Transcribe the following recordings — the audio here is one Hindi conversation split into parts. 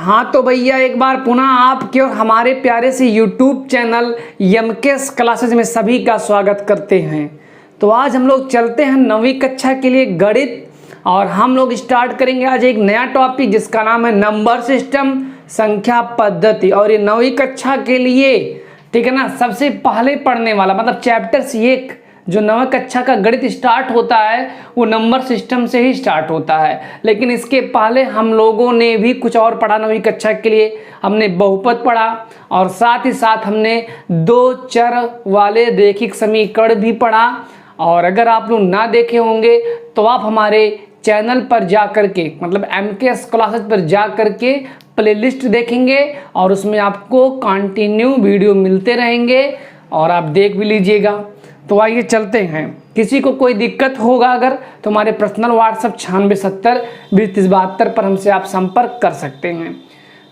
हाँ तो भैया एक बार पुनः आपके और हमारे प्यारे से YouTube चैनल एमकेएस क्लासेज में सभी का स्वागत करते हैं। तो आज हम लोग चलते हैं 9वीं कक्षा के लिए गणित, और हम लोग स्टार्ट करेंगे आज एक नया टॉपिक जिसका नाम है नंबर सिस्टम, संख्या पद्धति। और ये 9वीं कक्षा के लिए, ठीक है ना, सबसे पहले पढ़ने वाला मतलब चैप्टर 1 जो 9वीं कक्षा का गणित स्टार्ट होता है वो नंबर सिस्टम से ही स्टार्ट होता है। लेकिन इसके पहले हम लोगों ने भी कुछ और पढ़ा 9वीं कक्षा के लिए। हमने बहुपद पढ़ा और साथ ही साथ हमने 2 चर वाले रैखिक समीकरण भी पढ़ा। और अगर आप लोग ना देखे होंगे तो आप हमारे चैनल पर जा कर के मतलब एमकेएस क्लासेस पर जा कर के प्लेलिस्ट देखेंगे और उसमें आपको कंटिन्यू वीडियो मिलते रहेंगे और आप देख भी लीजिएगा। तो आइए चलते हैं। किसी को कोई दिक्कत होगा अगर तो हमारे पर्सनल व्हाट्सएप 9670203072 पर हमसे आप संपर्क कर सकते हैं।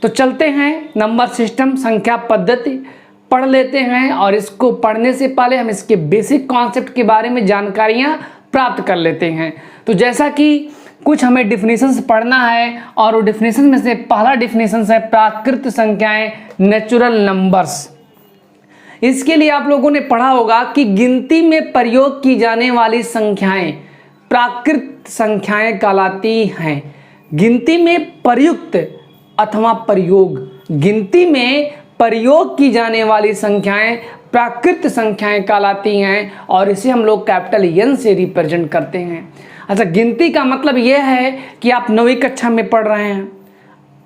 तो चलते हैं, नंबर सिस्टम संख्या पद्धति पढ़ लेते हैं। और इसको पढ़ने से पहले हम इसके बेसिक कॉन्सेप्ट के बारे में जानकारियाँ प्राप्त कर लेते हैं। तो जैसा कि कुछ हमें डिफिनीशंस पढ़ना है और वो डिफिनीशन में से पहला डिफिनीशन है प्राकृत संख्याएं, नेचुरल नंबर्स। इसके लिए आप लोगों ने पढ़ा होगा कि गिनती में प्रयोग की जाने वाली संख्याएं प्राकृत संख्याएं कहलाती हैं। गिनती में प्रयुक्त अथवा प्रयोग, गिनती में प्रयोग की जाने वाली संख्याएं प्राकृत संख्याएं कहलाती हैं और इसे हम लोग कैपिटल एन से रिप्रेजेंट करते हैं। अच्छा, गिनती का मतलब यह है कि आप 9वीं कक्षा में पढ़ रहे हैं।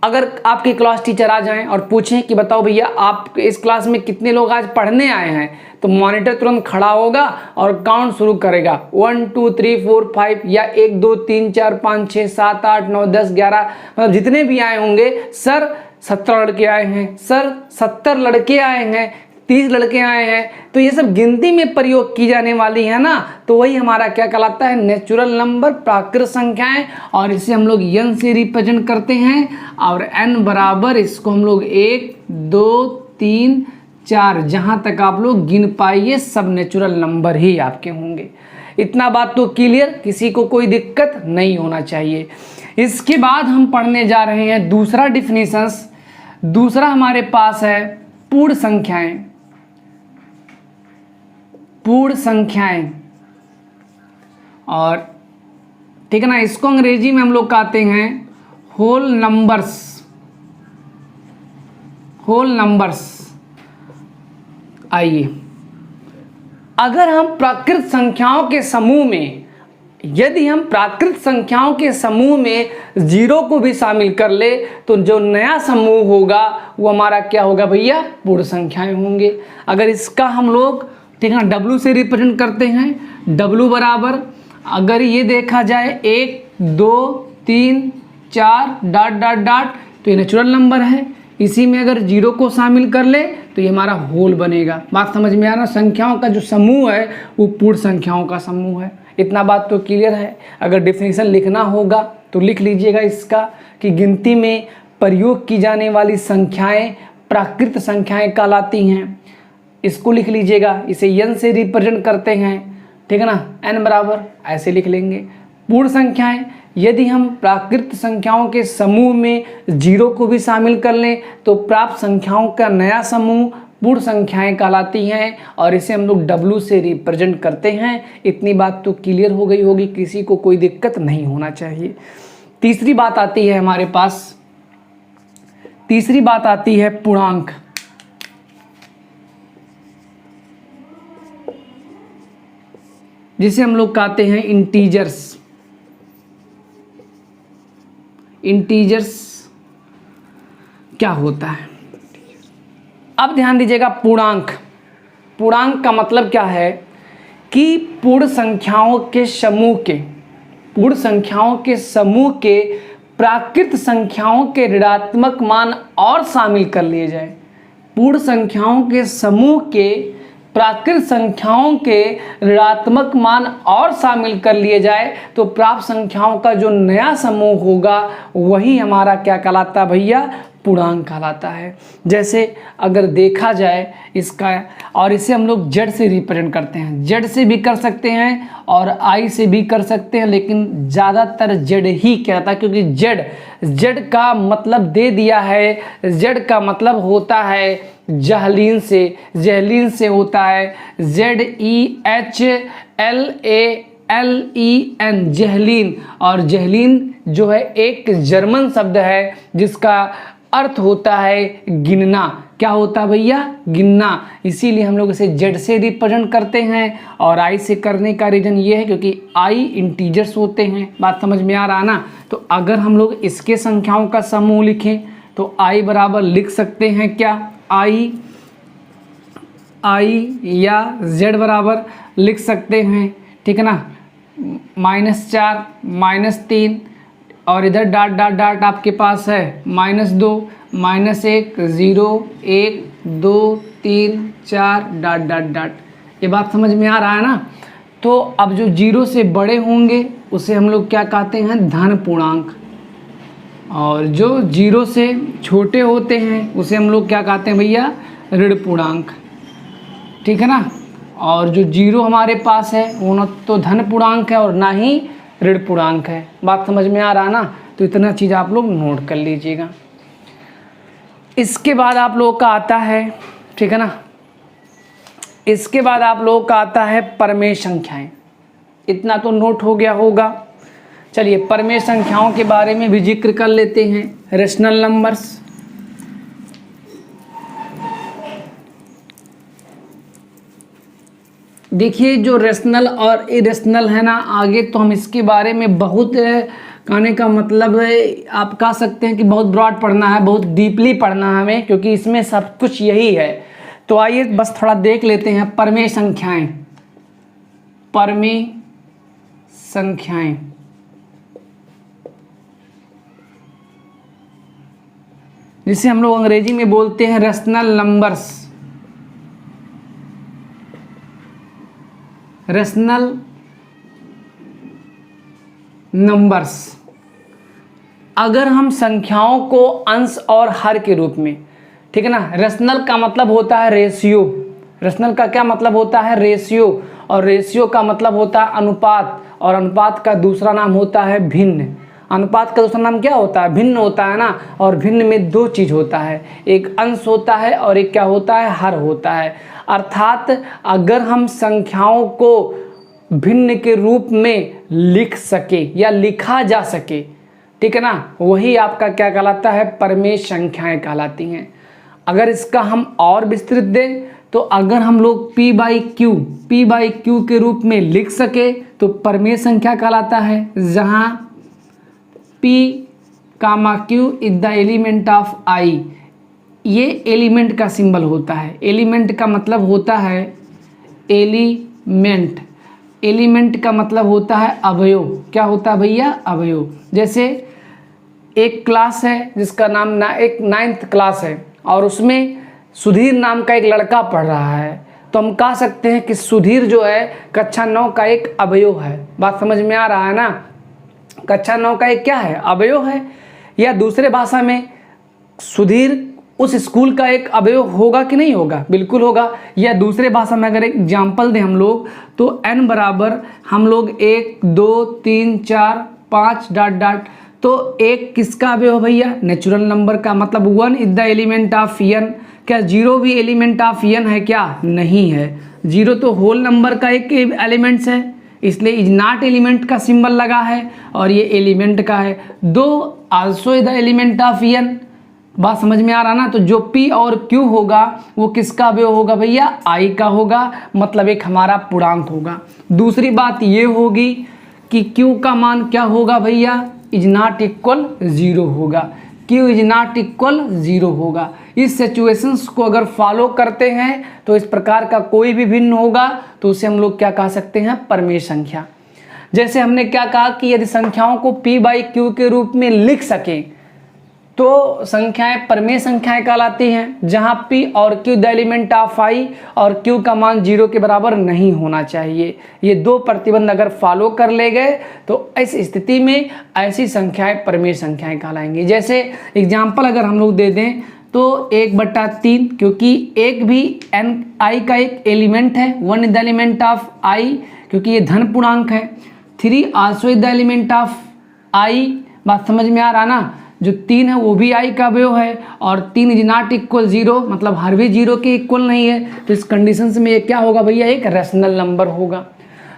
अगर आपके क्लास टीचर आ जाएं और पूछें कि बताओ भैया आप इस क्लास में कितने लोग आज पढ़ने आए हैं, तो मॉनिटर तुरंत खड़ा होगा और काउंट शुरू करेगा 1 2 3 4 5 या 1 2 3 4 5 6 7 8 9 10 11, मतलब जितने भी आए होंगे। सर 17 लड़के आए हैं, सर 70 लड़के आए हैं, 30 लड़के आए हैं। तो ये सब गिनती में प्रयोग की जाने वाली है ना, तो वही हमारा क्या कहलाता है, नेचुरल नंबर, प्राकृत संख्याएं। और इसे हम लोग एन से रिप्रेजेंट करते हैं। और एन बराबर इसको हम लोग 1 2 3 4 जहां तक आप लोग गिन पाइए सब नेचुरल नंबर ही आपके होंगे। इतना बात तो क्लियर, किसी को कोई दिक्कत नहीं होना चाहिए। इसके बाद हम पढ़ने जा रहे हैं दूसरा डिफिनीशंस। दूसरा हमारे पास है पूर्ण संख्याएं। पूर्ण संख्याएं, और ठीक है ना, इसको अंग्रेजी में हम लोग कहते हैं होल नंबर्स। Whole numbers. आइए, अगर हम प्राकृत संख्याओं के समूह में, यदि हम प्राकृत संख्याओं के समूह में 0 को भी शामिल कर ले तो जो नया समूह होगा वो हमारा क्या होगा भैया, पूर्ण संख्याएं होंगे। अगर इसका हम लोग, ठीक है, W से रिप्रेजेंट करते हैं। W बराबर, अगर ये देखा जाए 1 2 3 4 डॉट डॉट डॉट, तो ये नेचुरल नंबर है। इसी में अगर 0 को शामिल कर ले तो ये हमारा होल बनेगा। बात समझ में आ रहा, संख्याओं का जो समूह है वो पूर्ण संख्याओं का समूह है। इतना बात तो क्लियर है। अगर डेफिनेशन लिखना होगा तो लिख लीजिएगा इसका कि गिनती में प्रयोग की जाने वाली संख्याएं प्राकृत संख्याएं कहलाती हैं। इसको लिख लीजिएगा, इसे एन से रिप्रेजेंट करते हैं, ठीक है ना। एन बराबर ऐसे लिख लेंगे। पूर्ण संख्याएं, यदि हम प्राकृत संख्याओं के समूह में 0 को भी शामिल कर लें तो प्राप्त संख्याओं का नया समूह पूर्ण संख्याएं कहलाती हैं और इसे हम लोग W से रिप्रेजेंट करते हैं। इतनी बात तो क्लियर हो गई होगी, किसी को कोई दिक्कत नहीं होना चाहिए। तीसरी बात आती है हमारे पास, तीसरी बात आती है पूर्णांक। जिसे हम लोग कहते हैं इंटीजर्स। इंटीजर्स क्या होता है, अब ध्यान दीजिएगा। पूर्णांक, पूर्णांक का मतलब क्या है कि पूर्ण संख्याओं के समूह के, पूर्ण संख्याओं के समूह के प्राकृत संख्याओं के ऋणात्मक मान और शामिल कर लिए जाए। पूर्ण संख्याओं के समूह के प्राकृत संख्याओं के ऋणात्मक मान और शामिल कर लिए जाए तो प्राप्त संख्याओं का जो नया समूह होगा वही हमारा क्या कहलाता भैया, पूर्णांक कहलाता है। जैसे अगर देखा जाए इसका, और इसे हम लोग जेड से रिप्रेजेंट करते हैं, जेड से भी कर सकते हैं और आई से भी कर सकते हैं, लेकिन ज़्यादातर जेड ही कहता है, क्योंकि जेड का मतलब दे दिया है, जेड का मतलब होता है जहलीन से होता है ZEHLALEN, जहलीन। और जहलीन जो है एक जर्मन शब्द है जिसका अर्थ होता है गिनना। क्या होता है भैया? गिनना। इसीलिए हम लोग इसे जेड से रिप्रेजेंट करते हैं, और आई से करने का रीजन ये है क्योंकि आई इंटीजर्स होते हैं। बात समझ में आ रहा ना? तो अगर हम लोग इसके संख्याओं का समूह लिखें तो आई बराबर लिख सकते हैं क्या? आई या जेड बराबर लिख सकते हैं, ठीक है ना, -4 -3, और इधर डाट डाट डाट आपके पास है -2 -1 0 1 2 3 4 डाट डाट डाट। ये बात समझ में आ रहा है ना? तो अब जो 0 से बड़े होंगे उसे हम लोग क्या कहते हैं? धन पूर्णांक। और जो 0 से छोटे होते हैं उसे हम लोग क्या कहते हैं भैया? ऋण पूर्णांक, ठीक है ना। और जो 0 हमारे पास है वो न तो धन पूर्णांक है और ना ही ऋण पूर्णांक है। बात समझ में आ रहा ना? तो इतना चीज़ आप लोग नोट कर लीजिएगा। इसके बाद आप लोगों का आता है, ठीक है ना, इसके बाद आप लोगों का आता है परमेय संख्याएं। इतना तो नोट हो गया होगा। चलिए परमेय संख्याओं के बारे में भी जिक्र कर लेते हैं। रेशनल नंबर्स, देखिए जो रेशनल और इरेशनल है ना, आगे तो हम इसके बारे में बहुत कहने का मतलब है, आप कह सकते हैं कि बहुत ब्रॉड पढ़ना है, बहुत डीपली पढ़ना है हमें, क्योंकि इसमें सब कुछ यही है। तो आइए बस थोड़ा देख लेते हैं परमेय संख्याएं। परमेय संख्याएं जिसे हम लोग अंग्रेजी में बोलते हैं रेशनल नंबर्स। रेशनल नंबर्स, अगर हम संख्याओं को अंश और हर के रूप में, ठीक है ना, रेशनल का मतलब होता है रेशियो। रेशनल का क्या मतलब होता है? रेशियो। और रेशियो का मतलब होता है अनुपात, और अनुपात का दूसरा नाम होता है भिन्न। अनुपात का दूसरा नाम क्या होता है? भिन्न होता है ना। और भिन्न में दो चीज़ होता है, एक अंश होता है और एक क्या होता है? हर होता है। अर्थात अगर हम संख्याओं को भिन्न के रूप में लिख सके या लिखा जा सके, ठीक है ना, वही आपका क्या कहलाता है? परमेय संख्याएं कहलाती हैं। अगर इसका हम और विस्तृत दें तो अगर हम लोग P बाई क्यू के रूप में लिख सके तो परमेय संख्या कहलाता है, जहाँ P, Q is the element of I। ये एलिमेंट का सिंबल होता है। एलिमेंट का मतलब होता है एलिमेंट। एलिमेंट का मतलब होता है अवयव। क्या होता है भैया? अवयव। जैसे एक क्लास है जिसका नाम एक 9th क्लास है और उसमें सुधीर नाम का एक लड़का पढ़ रहा है, तो हम कह सकते हैं कि सुधीर जो है कक्षा 9 का एक अवयव है। बात समझ में आ रहा है ना? कक्षा 9 का एक क्या है? अवयव है। या दूसरे भाषा में सुधीर उस स्कूल का एक अवयव होगा कि नहीं होगा? बिल्कुल होगा। या दूसरे भाषा में अगर एग्जाम्पल दें हम लोग तो n बराबर हम लोग 1 2 3 4 5 डाट डाट, तो एक किसका अवयव भैया? नेचुरल नंबर का। मतलब 1 is the element of n। क्या 0 भी एलिमेंट ऑफ n है क्या? नहीं है। 0 तो होल नंबर का एक एलिमेंट्स है, इसलिए इज नॉट एलिमेंट का सिंबल लगा है, और ये एलिमेंट का है। 2 also is the element of n। बात समझ में आ रहा ना? तो जो P और Q होगा वो किसका अवयव होगा भैया? I का होगा, मतलब एक हमारा पूर्णांक होगा। दूसरी बात ये होगी कि Q का मान क्या होगा भैया? इज नॉट इक्वल 0 होगा। Q इज नॉट इक्वल 0 होगा। इस सिचुएशंस को अगर फॉलो करते हैं तो इस प्रकार का कोई भी भिन्न होगा तो उसे हम लोग क्या कह सकते हैं? परमेय संख्या। जैसे हमने क्या कहा कि यदि संख्याओं को P बाई Q के रूप में लिख सकें, तो संख्याएं परमेय संख्याएं कहलाती हैं, जहां p और q the element of i और q का मान 0 के बराबर नहीं होना चाहिए। ये दो प्रतिबंध अगर फॉलो कर ले गए तो इस स्थिति में ऐसी संख्याएं परमेय संख्याएं कहलाएंगी। जैसे एग्जाम्पल अगर हम लोग दे दें तो 1/3, क्योंकि एक भी n i का एक एलिमेंट है, 1 is the element of i, क्योंकि ये धन पूर्णांक है। 3 also is the element of i, बात समझ में आ रहा ना। जो 3 है वो भी i का अवयव है, और 3 इज नॉट इक्वल 0, मतलब हर भी 0 के इक्वल नहीं है। तो इस कंडीशन में ये क्या होगा भैया, एक रैशनल नंबर होगा।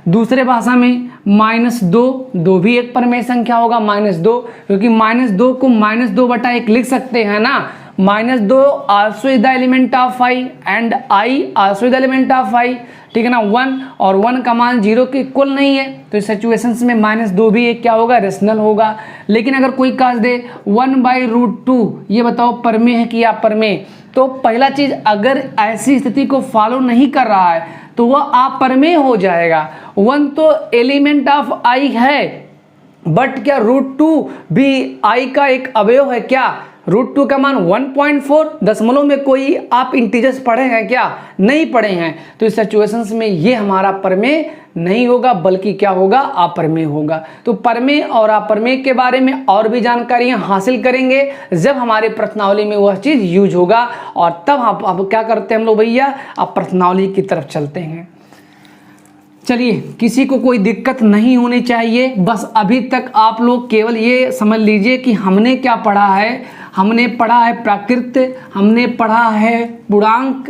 दूसरे भाषा में -2 भी एक परमेय संख्या होगा, -2, क्योंकि -2 को -2/1 लिख सकते हैं ना। -2 also is the element of i and i also is the element of i, ठीक है ना। 1 और 1 का मान 0 के इक्वल नहीं है, तो इस सिचुएशंस में -2 भी एक क्या होगा, रेशनल होगा। लेकिन अगर कोई काज दे 1/√2, ये बताओ परमेय है कि अपरमेय। तो पहला चीज, अगर ऐसी स्थिति को फॉलो नहीं कर रहा है तो वह अपरमेय हो जाएगा। 1 तो एलिमेंट ऑफ i है, बट क्या √2 भी i का एक अवयव है क्या? √2 का मान 1.4, दशमलव में कोई आप इंटीजर्स पढ़े हैं क्या? नहीं पढ़े हैं। तो इस सिचुएशंस में ये हमारा परमेय नहीं होगा, बल्कि क्या होगा, अपरमेय होगा। तो परमेय और अपरमेय के बारे में और भी जानकारियां हासिल करेंगे जब हमारे प्रश्नावली में वह चीज़ यूज होगा, और तब अब क्या करते हैं हम लोग भैया, अब प्रश्नावली की तरफ चलते हैं। चलिए, किसी को कोई दिक्कत नहीं होनी चाहिए। बस अभी तक आप लोग केवल ये समझ लीजिए कि हमने क्या पढ़ा है। हमने पढ़ा है प्राकृत, हमने पढ़ा है पूर्णांक,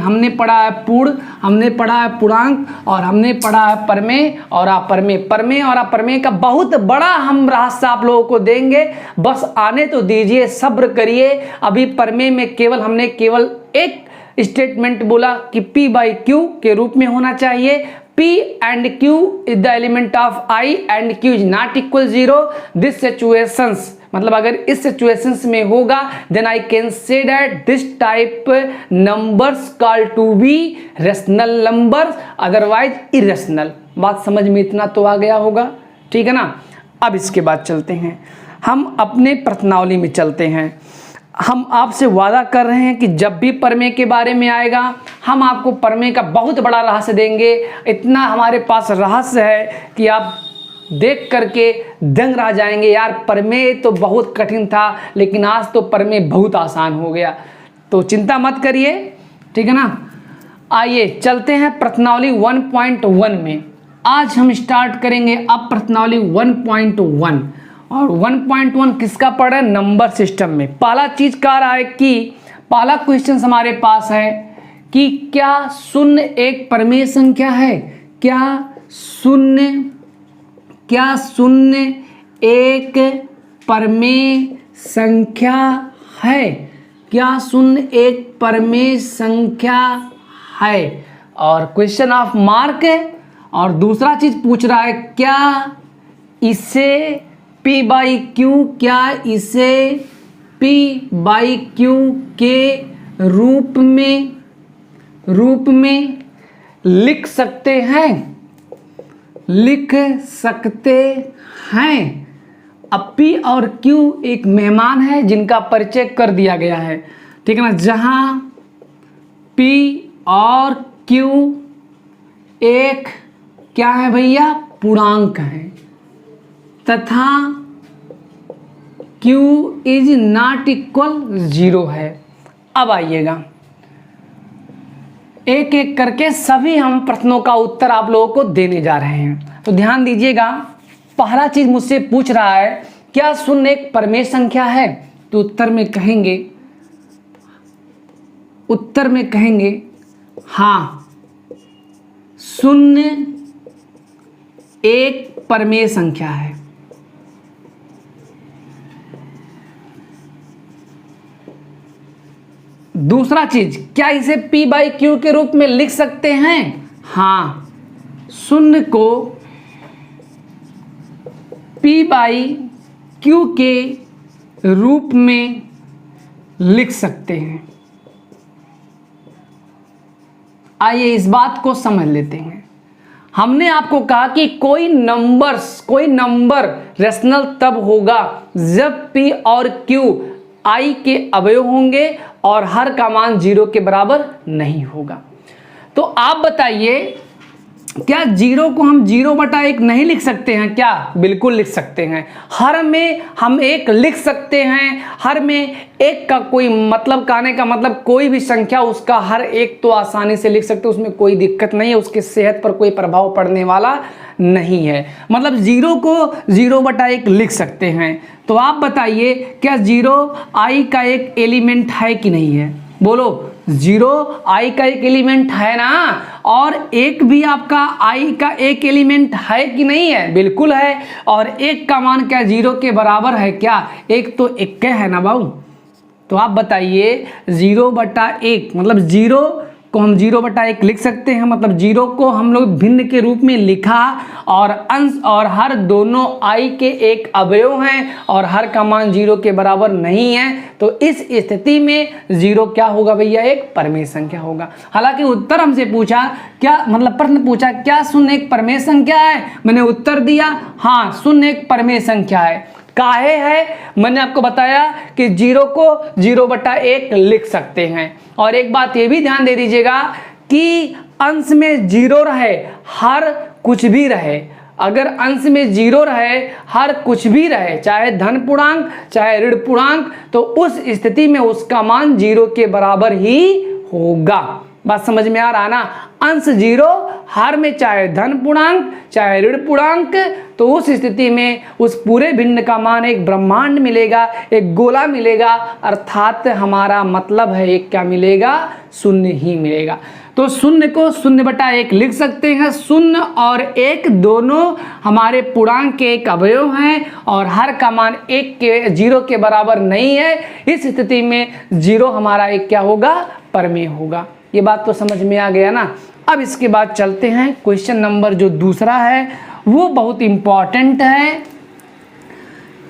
हमने पढ़ा है पूर्ण, हमने पढ़ा है पूर्णांक, और हमने पढ़ा है परमेय और अपरमेय। परमेय और अपरमेय का बहुत बड़ा हम रहस्य आप लोगों को देंगे, बस आने तो दीजिए, सब्र करिए। अभी परमेय में हमने केवल एक स्टेटमेंट बोला कि p/q के रूप में होना चाहिए। p and q is the element of i and q is not equal 0. This situations, मतलब अगर इस situations में होगा, then I can say that this type numbers called to be rational numbers, otherwise irrational. बात समझ में इतना तो आ गया होगा, ठीक है ना। अब इसके बाद चलते हैं, हम अपने प्रश्नावली में चलते हैं। हम आपसे वादा कर रहे हैं कि जब भी परमेय के बारे में आएगा, हम आपको परमेय का बहुत बड़ा रहस्य देंगे। इतना हमारे पास रहस्य है कि आप देख करके दंग रह जाएंगे, यार परमेय तो बहुत कठिन था, लेकिन आज तो परमेय बहुत आसान हो गया। तो चिंता मत करिए, ठीक है ना। आइए चलते हैं प्रश्नावली 1.1 में। आज हम स्टार्ट करेंगे अब प्रश्नावली 1.1, और 1.1 किसका पढ़ है, नंबर सिस्टम में। पहला चीज कह रहा है कि पहला क्वेश्चन हमारे पास है कि क्या शून्य एक परमेय संख्या है? क्या शून्य एक परमेय संख्या है? क्या शून्य एक परमेय संख्या है? और क्वेश्चन ऑफ मार्क है। और दूसरा चीज पूछ रहा है, क्या इसे p/q, क्या इसे p/q के रूप में लिख सकते हैं? अब p और q एक मेहमान है जिनका परिचय कर दिया गया है, ठीक है ना। जहां p और q एक क्या है भैया, पूर्णांक है, तथा q इज नॉट इक्वल 0 है। अब आइएगा, एक एक करके सभी हम प्रश्नों का उत्तर आप लोगों को देने जा रहे हैं। तो ध्यान दीजिएगा, पहला चीज मुझसे पूछ रहा है, क्या शून्य एक परमेय संख्या है? तो उत्तर में कहेंगे हाँ, शून्य एक परमेय संख्या है। दूसरा चीज, क्या इसे p/q के रूप में लिख सकते हैं? हाँ, शून्य को p/q के रूप में लिख सकते हैं। आइए इस बात को समझ लेते हैं। हमने आपको कहा कि कोई नंबर रेशनल तब होगा जब p और q आई के अवयव होंगे और हर का मान 0 के बराबर नहीं होगा। तो आप बताइए, क्या 0 को हम 0/1 नहीं लिख सकते हैं क्या? बिल्कुल लिख सकते हैं। हर में हम 1 लिख सकते हैं। हर में 1 का कोई मतलब, कहने का मतलब कोई भी संख्या उसका हर 1 तो आसानी से लिख सकते हैं, उसमें कोई दिक्कत नहीं है, उसके सेहत पर कोई प्रभाव पड़ने वाला नहीं है। मतलब 0 को 0/1 लिख सकते हैं। तो आप बताइए, क्या 0 आई का एक एलिमेंट है कि नहीं है? बोलो, 0 आई का एक एलिमेंट है ना, और 1 भी आपका आई का एक एलिमेंट है कि नहीं है? बिल्कुल है। और 1 का मान क्या 0 के बराबर है क्या? 1 तो 1 है ना बाबू। तो आप बताइए, 0/1 मतलब 0 को हम 0/1 लिख सकते हैं। मतलब 0 को हम लोग भिन्न के रूप में लिखा, और अंश और हर दोनों आई के एक अवयव हैं और हर का मान 0 के बराबर नहीं है। तो इस स्थिति में 0 क्या होगा भैया? एक परमेय संख्या होगा। हालांकि उत्तर हमसे पूछा, क्या मतलब प्रश्न पूछा, क्या शून्य एक परमेय संख्या है? मैंने उत्तर दिया हाँ, शून्य एक परमेय संख्या है। काहे है? मैंने आपको बताया कि 0 को 0/1 लिख सकते हैं। और एक बात ये भी ध्यान दे दीजिएगा कि अंश में 0 रहे, हर कुछ भी रहे। अगर अंश में 0 रहे, हर कुछ भी रहे, चाहे धन पूर्णांक चाहे ऋण पूर्णांक, तो उस स्थिति में उसका मान 0 के बराबर ही होगा। बात समझ में आ रहा ना? अंश 0, हर में चाहे धन पूर्णांक चाहे ऋण पूर्णांक, तो उस स्थिति में उस पूरे भिन्न का मान एक ब्रह्मांड मिलेगा, एक गोला मिलेगा। अर्थात हमारा मतलब है एक क्या मिलेगा? शून्य ही मिलेगा। तो शून्य को 0/1 लिख सकते हैं। 0 और 1 दोनों हमारे पूर्णांक के एक अवयव हैं और हर का मान 0 के बराबर नहीं है। इस स्थिति में 0 हमारा एक क्या होगा? परमेय होगा। ये बात तो समझ में आ गया ना? अब इसके बाद चलते हैं क्वेश्चन नंबर जो दूसरा है, वो बहुत इंपॉर्टेंट है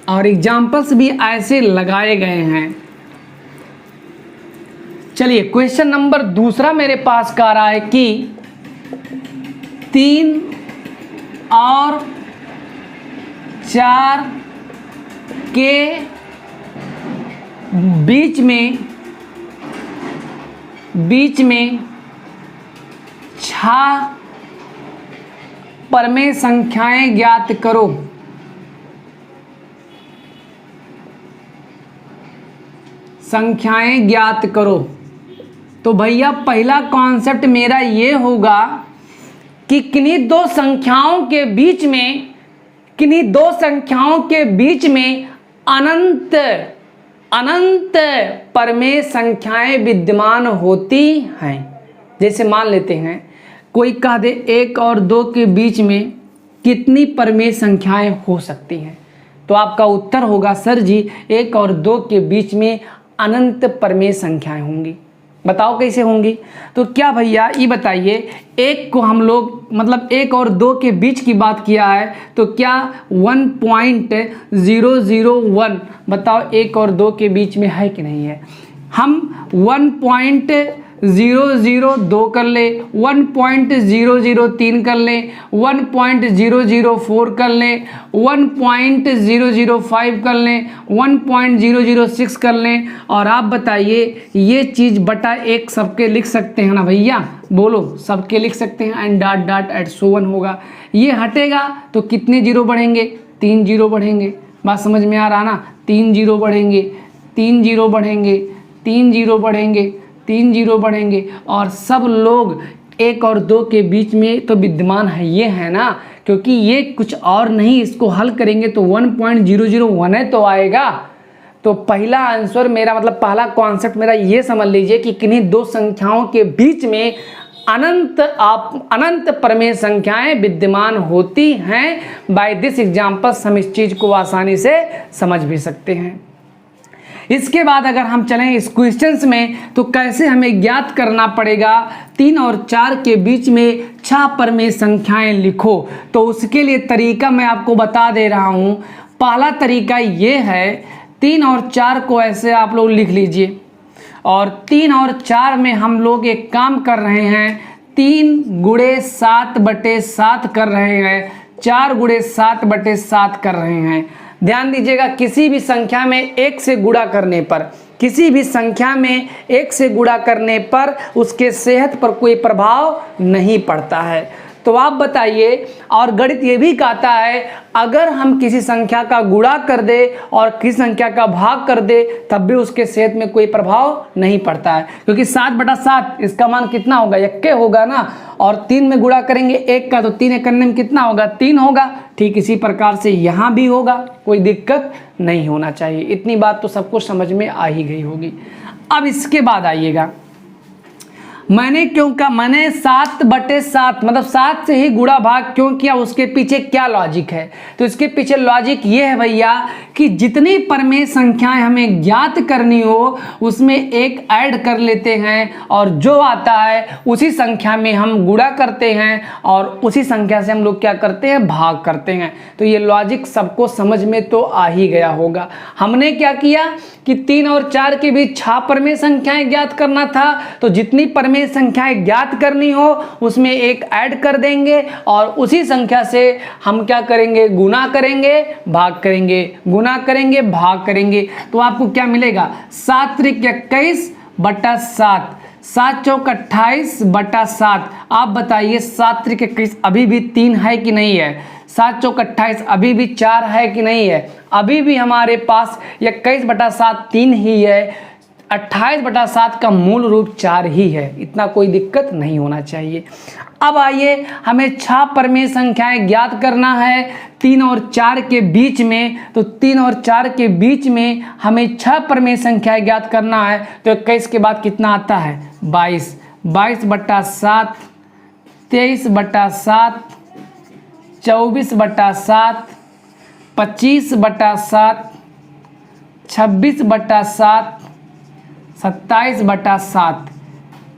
और एग्जाम्पल्स भी ऐसे लगाए गए हैं। चलिए, क्वेश्चन नंबर दूसरा मेरे पास का रहा है कि 3 और 4 के बीच में 6 परमेय संख्याएं ज्ञात करो। संख्याएं ज्ञात करो। तो भैया पहला कॉन्सेप्ट मेरा ये होगा कि किन्हीं दो संख्याओं के बीच में अनंत परमेय संख्याएं विद्यमान होती हैं। जैसे मान लेते हैं, कोई कह दे 1 और 2 के बीच में कितनी परमेय संख्याएं हो सकती हैं? तो आपका उत्तर होगा सर जी 1 और 2 के बीच में अनंत परमेय संख्याएं होंगी। बताओ कैसे होंगी? तो क्या भैया ये बताइए, 1 को हम लोग मतलब 1 और 2 के बीच की बात किया है, तो क्या 1.001 बताओ 1 और 2 के बीच में है कि नहीं है? हम 1.002 कर ले, 1.003 कर ले, 1.004 कर ले, 1.005 कर लें, 1.006 कर लें। और आप बताइए, ये चीज़ बटा 1 सबके लिख सकते हैं ना भैया? बोलो, सबके लिख सकते हैं। And dot dot at so one होगा। ये हटेगा तो कितने जीरो बढ़ेंगे? 3 जीरो बढ़ेंगे। बात समझ में आ रहा ना? 3 जीरो बढ़ेंगे, 3 जीरो बढ़ेंगे, 3 जीरो बढ़ेंगे, 3 जीरो बढ़ेंगे। और सब लोग 1 और 2 के बीच में तो विद्यमान है, ये है ना? क्योंकि ये कुछ और नहीं, इसको हल करेंगे तो 1.001 है तो आएगा। तो पहला आंसर मेरा मतलब पहला कॉन्सेप्ट मेरा ये समझ लीजिए कि किन्हीं दो संख्याओं के बीच में अनंत परमेय संख्याएं विद्यमान होती हैं। बाय दिस एग्जाम्पल्स हम इस चीज़ को आसानी से समझ भी सकते हैं। इसके बाद अगर हम चलें इस क्वेश्चंस में, तो कैसे हमें ज्ञात करना पड़ेगा 3 और 4 के बीच में 6 परमेय संख्याएं लिखो। तो उसके लिए तरीका मैं आपको बता दे रहा हूं। पहला तरीका ये है, 3 और 4 को ऐसे आप लोग लिख लीजिए। और 3 और 4 में हम लोग एक काम कर रहे हैं, 3 गुणे 7/7 कर रहे हैं, 4 गुणे 7/7 कर रहे हैं। ध्यान दीजिएगा, किसी भी संख्या में 1 से गुणा करने पर, किसी भी संख्या में 1 से गुणा करने पर उसके सेहत पर कोई प्रभाव नहीं पड़ता है। तो आप बताइए, और गणित ये भी कहता है अगर हम किसी संख्या का गुणा कर दे और किसी संख्या का भाग कर दे तब भी उसके सेहत में कोई प्रभाव नहीं पड़ता है, क्योंकि 7/7 इसका मान कितना होगा, 1 होगा ना, और 3 में गुणा करेंगे 1 का तो 3 एक करने में कितना होगा, 3 होगा। ठीक इसी प्रकार से यहाँ भी होगा, कोई दिक्कत नहीं होना चाहिए। इतनी बात तो सबको समझ में आ ही गई होगी। अब इसके बाद आइएगा, मैंने क्यों कहा, मैंने 7/7 मतलब 7 से ही गुणा भाग क्यों किया, उसके पीछे क्या लॉजिक है। तो इसके पीछे लॉजिक ये है भैया कि जितनी परमेय संख्याएं हमें ज्ञात करनी हो उसमें एक ऐड कर लेते हैं और जो आता है उसी संख्या में हम गुणा करते हैं और उसी संख्या से हम लोग क्या करते हैं, भाग करते हैं। तो ये लॉजिक सबको समझ में तो आ ही गया होगा। हमने क्या किया कि 3 और 4 के बीच 6 परमेय संख्याएं ज्ञात करना था, तो जितनी परमेय संख्याएं ज्ञात करनी हो उसमें एक ऐड कर देंगे और उसी संख्या से हम क्या करेंगे, गुना करेंगे, भाग करेंगे, गुना करेंगे, भाग करेंगे। तो आपको क्या मिलेगा, 7 त्रिक 21/7, 7 चौक 28/7। आप बताइए 7 त्रिक 21 अभी भी 3 है कि नहीं है, 7 चौक 28 अभी भी 4 है कि नहीं है, अभी भी हमारे पास 21/7 3 ही है, 28/7 का मूल रूप 4 ही है। इतना कोई दिक्कत नहीं होना चाहिए। अब आइए, हमें 6 परमेय संख्याएं ज्ञात करना है 3 और 4 के बीच में। तो 3 और 4 के बीच में हमें 6 परमेय संख्याएं ज्ञात करना है। तो 21 के बाद कितना आता है, 22, 22/7, 23/7, 24/7, 25/7, 26/7, 27/7।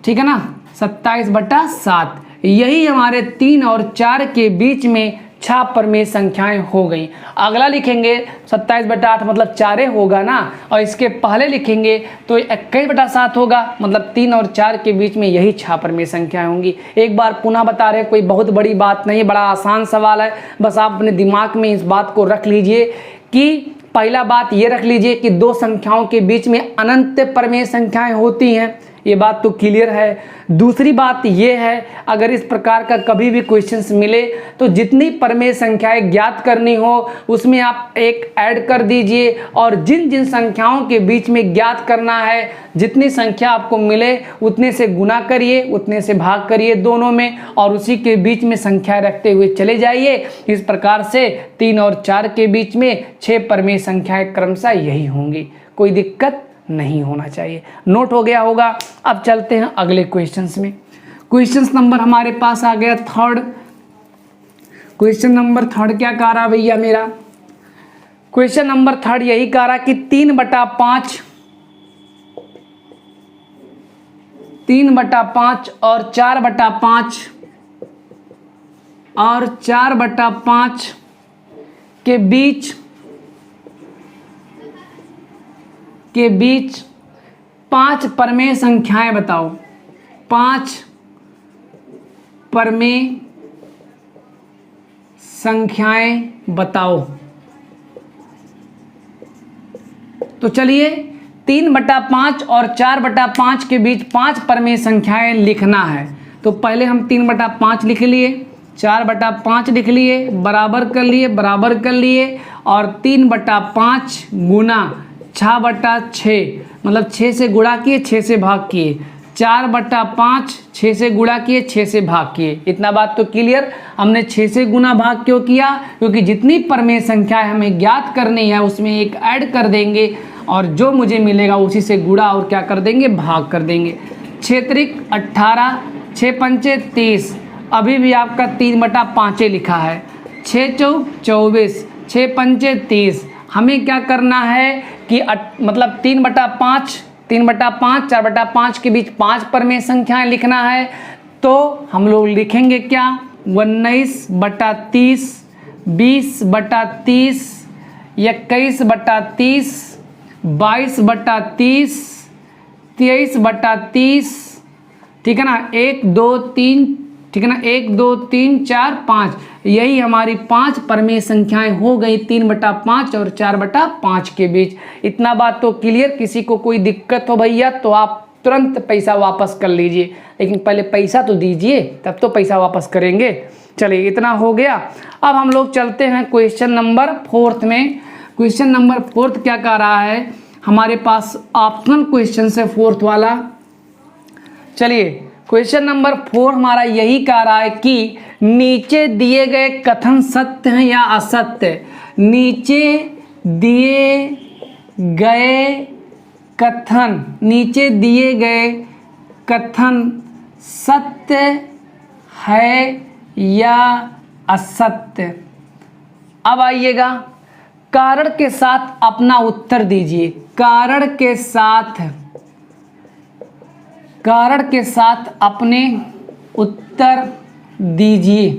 ठीक है ना, 27/7। यही हमारे 3 और 4 के बीच में 6 परमेय संख्याएं हो गई। अगला लिखेंगे 27/8 मतलब 4 होगा ना, और इसके पहले लिखेंगे तो 21/7 होगा, मतलब 3 और 4 के बीच में यही 6 परमेय संख्याएं होंगी। एक बार पुनः बता रहे हैं, कोई बहुत बड़ी बात नहीं, बड़ा आसान सवाल है। बस आप अपने दिमाग में इस बात को रख लीजिए कि पहला बात ये रख लीजिए कि 2 संख्याओं के बीच में अनंत परमेय संख्याएं होती हैं, ये बात तो क्लियर है। दूसरी बात ये है, अगर इस प्रकार का कभी भी क्वेश्चंस मिले तो जितनी परमेय संख्याएं ज्ञात करनी हो उसमें आप एक ऐड कर दीजिए और जिन जिन संख्याओं के बीच में ज्ञात करना है, जितनी संख्या आपको मिले उतने से गुना करिए, उतने से भाग करिए दोनों में, और उसी के बीच में संख्या रखते हुए चले जाइए। इस प्रकार से 3 और 4 के बीच में 6 परमेय संख्याएं क्रमशः यही होंगी, कोई दिक्कत नहीं होना चाहिए। नोट हो गया होगा। अब चलते हैं अगले क्वेश्चंस में। क्वेश्चंस नंबर हमारे पास आ गया 3rd। क्वेश्चन नंबर 3rd क्या कह रहा भैया मेरा, क्वेश्चन नंबर 3rd यही कह रहा कि 3/5 और 4/5 और 4/5 के बीच 5 परमेय संख्याएं बताओ। 5 परमेय संख्याएं बताओ। तो चलिए 3/5 और 4/5 के बीच 5 परमेय संख्याएं लिखना है। तो पहले हम 3/5 लिख लिए, 4/5 लिख लिए, बराबर कर लिए और 3/5 गुना 6/6 मतलब 6 से गुणा किए, 6 से भाग किए, 4/5 6 से गुणा किए, 6 से भाग किए। इतना बात तो क्लियर। हमने 6 से गुना भाग क्यों किया, क्योंकि जितनी परमेय संख्याएं हमें ज्ञात करनी है उसमें एक ऐड कर देंगे और जो मुझे मिलेगा उसी से गुणा और क्या कर देंगे, भाग कर देंगे। 6 त्रिक 18, 6 पंचे 30, अभी भी आपका 3/5 लिखा है। 6 चौक 24, 6 पंचे 30। हमें क्या करना है कि मतलब 3/5, 4/5 के बीच 5 परमेय संख्याएं लिखना है। तो हम लोग लिखेंगे क्या, 19/30, 20/30, 21/30, 22/30, 23/30। ठीक है ना, 1 2 3 ठीक है ना। 1 2 3 4 5, यही हमारी 5 परमेय संख्याएं हो गई 3/5 और 4/5 के बीच। इतना बात तो क्लियर। किसी को कोई दिक्कत हो भैया तो आप तुरंत पैसा वापस कर लीजिए, लेकिन पहले पैसा तो दीजिए तब तो पैसा वापस करेंगे। चलिए इतना हो गया। अब हम लोग चलते हैं क्वेश्चन नंबर 4 में। क्वेश्चन नंबर 4 क्या कह रहा है हमारे पास, ऑप्शनल क्वेश्चन से 4 वाला। चलिए क्वेश्चन नंबर 4 हमारा यही कह रहा है कि नीचे दिए गए कथन सत्य हैं या असत्य। नीचे दिए गए कथन, नीचे दिए गए कथन सत्य है या असत्य। अब आइएगा, कारण के साथ अपना उत्तर दीजिए। कारण के साथ अपने उत्तर दीजिए।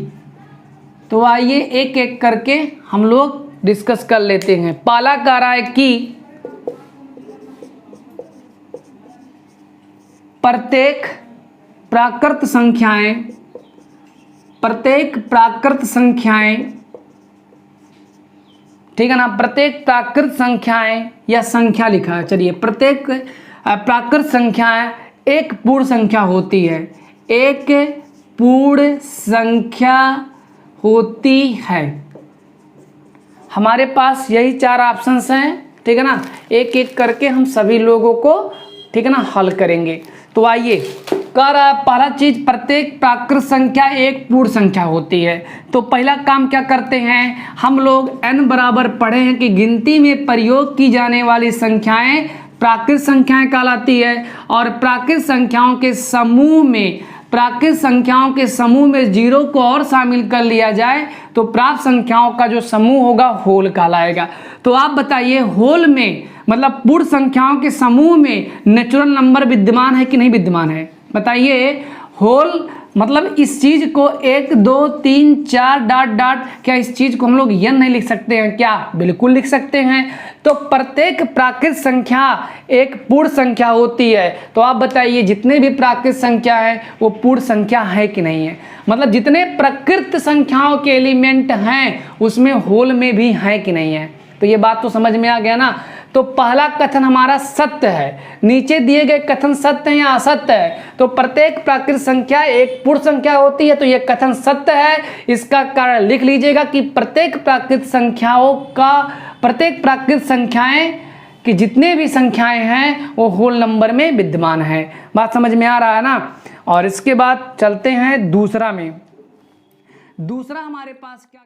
तो आइए एक एक करके हम लोग डिस्कस कर लेते हैं। पहला कह रहा है कि प्रत्येक प्राकृत संख्याएं, ठीक है ना, प्रत्येक प्राकृत संख्याएं या संख्या लिखा है। चलिए प्रत्येक प्राकृत संख्याएं एक पूर्ण संख्या होती है, एक पूर्ण संख्या होती है। हमारे पास यही 4 ऑप्शंस हैं, ठीक है ना। एक एक करके हम सभी लोगों को, ठीक है ना, हल करेंगे। तो आइए, कह रहा है पहला चीज, प्रत्येक प्राकृत संख्या एक पूर्ण संख्या होती है। तो पहला काम क्या करते हैं हम लोग, n बराबर पढ़े हैं कि गिनती में प्रयोग की जाने वाली संख्याएं प्राकृत संख्याएं कहलाती है। और प्राकृत संख्याओं के समूह में 0 को और शामिल कर लिया जाए तो प्राप्त संख्याओं का जो समूह होगा होल कहलाएगा। तो आप बताइए, होल में मतलब पूर्ण संख्याओं के समूह में नेचुरल नंबर विद्यमान है कि नहीं विद्यमान है? बताइए। होल मतलब इस चीज को 1 2 3 4 डॉट डॉट, क्या इस चीज को हम लोग n नहीं लिख सकते हैं क्या? बिल्कुल लिख सकते हैं। तो प्रत्येक प्राकृत संख्या एक पूर्ण संख्या होती है। तो आप बताइए जितने भी प्राकृत संख्या है वो पूर्ण संख्या है कि नहीं है? मतलब जितने प्रकृत संख्याओं के एलिमेंट हैं उसमें होल में भी है कि नहीं है? तो ये बात तो समझ में आ गया ना। तो पहला कथन हमारा सत्य है। नीचे दिए गए कथन सत्य है या असत्य है? तो प्रत्येक प्राकृत संख्या एक पूर्ण संख्या होती है, तो यह कथन सत्य है। इसका कारण लिख लीजिएगा कि प्रत्येक प्राकृत संख्याएं कि जितने भी संख्याएं हैं वो होल नंबर में विद्यमान है। बात समझ में आ रहा है ना। और इसके बाद चलते हैं दूसरा में। दूसरा हमारे पास क्या